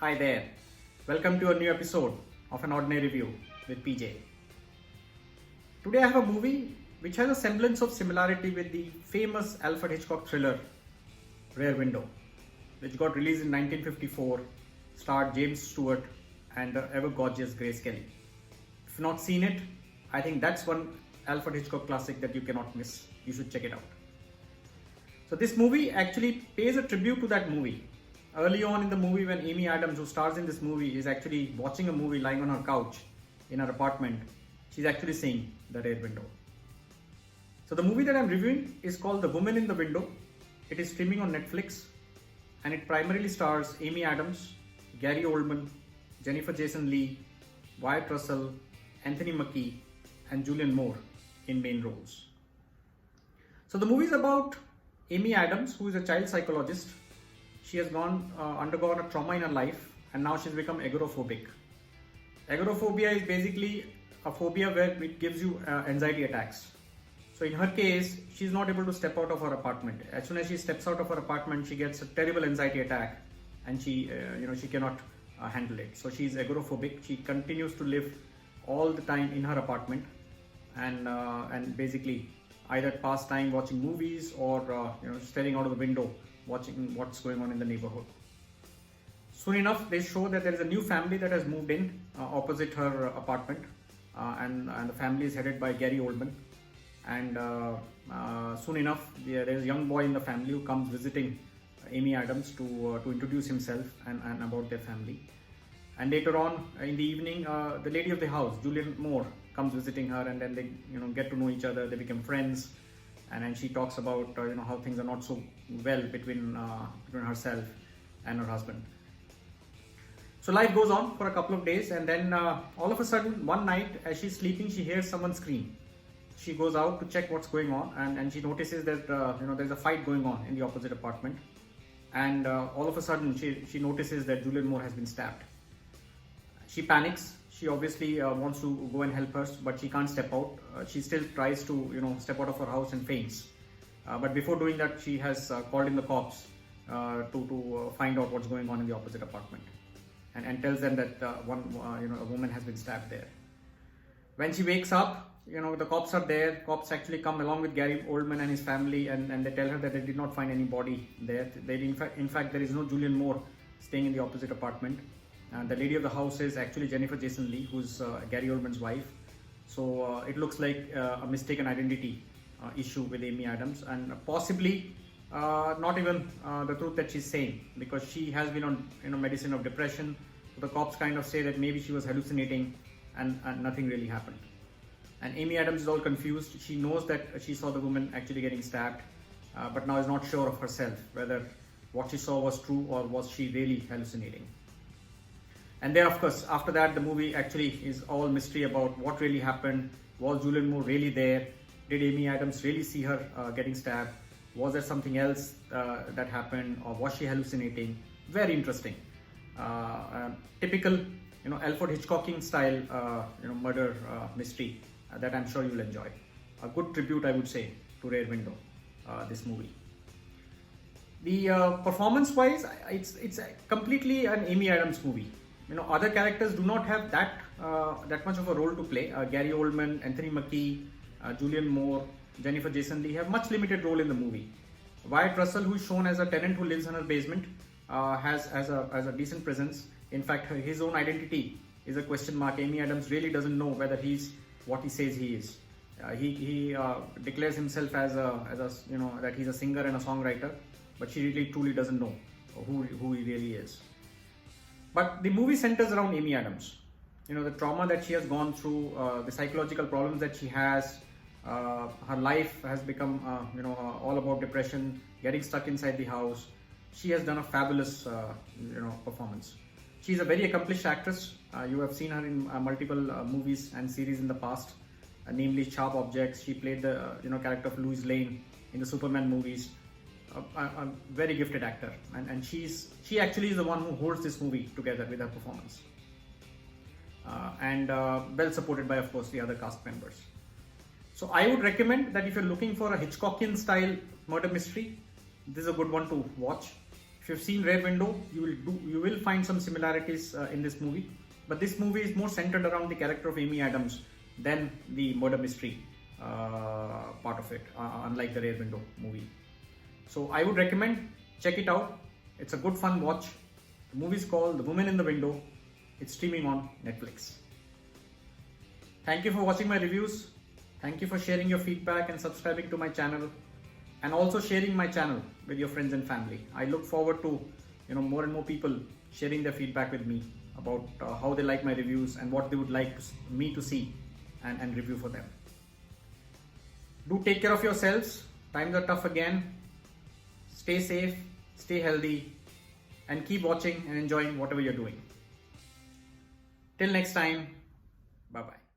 Hi there. Welcome to a new episode of An Ordinary Review with PJ. Today I have a movie which has a semblance of similarity with the famous Alfred Hitchcock thriller Rear Window, which got released in 1954, starred James Stewart and the ever gorgeous Grace Kelly. If you've not seen it, I think that's one Alfred Hitchcock classic that you cannot miss. You should check it out. So this movie actually pays a tribute to that movie. Early on in the movie, when Amy Adams, who stars in this movie, is actually watching a movie lying on her couch in her apartment, she's actually seeing the Rear Window. So the movie that I'm reviewing is called The Woman in the Window. It is streaming on Netflix and it primarily stars Amy Adams, Gary Oldman, Jennifer Jason Leigh, Wyatt Russell, Anthony Mackie and Julianne Moore in main roles. So the movie is about Amy Adams, who is a child psychologist. She has undergone a trauma in her life and now she's become agoraphobic. Agoraphobia is basically a phobia where it gives you anxiety attacks. So in her case, she's not able to step out of her apartment. As soon as she steps out of her apartment, she gets a terrible anxiety attack and she cannot handle it. So she's agoraphobic. She continues to live all the time in her apartment and basically either pass time watching movies or staring out of the window watching what's going on in the neighborhood. Soon enough, they show that there is a new family that has moved in opposite her apartment, and the family is headed by Gary Oldman. And soon enough, there is a young boy in the family who comes visiting Amy Adams to introduce himself and about their family. And later on in the evening, the lady of the house, Julianne Moore, comes visiting her, and then they get to know each other. They become friends. And then she talks about how things are not so well between herself and her husband. So life goes on for a couple of days, and then all of a sudden one night as she's sleeping, she hears someone scream. She goes out to check what's going on, and she notices that there's a fight going on in the opposite apartment. And all of a sudden she notices that Julianne Moore has been stabbed. She panics. She obviously wants to go and help her, but she can't step out. She still tries to, step out of her house and faints. But before doing that, she has called in the cops to find out what's going on in the opposite apartment, and tells them that a woman has been stabbed there. When she wakes up, the cops are there. Cops actually come along with Gary Oldman and his family, and they tell her that they did not find any body there. In fact, there is no Julianne Moore staying in the opposite apartment. The lady of the house is actually Jennifer Jason Leigh, who's Gary Oldman's wife. So it looks like a mistaken identity issue with Amy Adams, and possibly not even the truth that she's saying, because she has been on medicine of depression. So the cops kind of say that maybe she was hallucinating and nothing really happened. And Amy Adams is all confused. She knows that she saw the woman actually getting stabbed, but now is not sure of herself whether what she saw was true or was she really hallucinating. And then, of course, after that, the movie actually is all mystery about what really happened. Was Julianne Moore really there? Did Amy Adams really see her getting stabbed? Was there something else that happened, or was she hallucinating? Very interesting. Typical, Alfred Hitchcockian style, murder mystery that I'm sure you'll enjoy. A good tribute, I would say, to Rear Window, this movie. The performance-wise, it's completely an Amy Adams movie. Other characters do not have that much of a role to play. Gary Oldman, Anthony Mackie, Julianne Moore, Jennifer Jason Leigh have much limited role in the movie. Wyatt Russell, who is shown as a tenant who lives in her basement, has a decent presence. In fact, his own identity is a question mark. Amy Adams really doesn't know whether he's what he says he is. He declares himself as that he's a singer and a songwriter, but she really truly doesn't know who he really is. But the movie centers around Amy Adams. The trauma that she has gone through, the psychological problems that she has. Her life has become, all about depression, getting stuck inside the house. She has done a fabulous, performance. She's a very accomplished actress. You have seen her in multiple movies and series in the past, namely Sharp Objects. She played the, character of Lois Lane in the Superman movies. A very gifted actor, and she actually is the one who holds this movie together with her performance, and well supported by, of course, the other cast members. So I would recommend that if you're looking for a Hitchcockian style murder mystery, this is a good one to watch. If If you've seen Rear Window, you will find some similarities in this movie. But this movie is more centered around the character of Amy Adams than the murder mystery part of it, unlike the Rear Window movie. So I would recommend, check it out. It's a good fun watch. The movie is called The Woman in the Window. It's streaming on Netflix. Thank you for watching my reviews. Thank you for sharing your feedback and subscribing to my channel, and also sharing my channel with your friends and family. I look forward to more and more people sharing their feedback with me about how they like my reviews and what they would like me to see and review for them. Do take care of yourselves. Times are tough again. Stay safe, stay healthy, and keep watching and enjoying whatever you're doing. Till next time, bye-bye.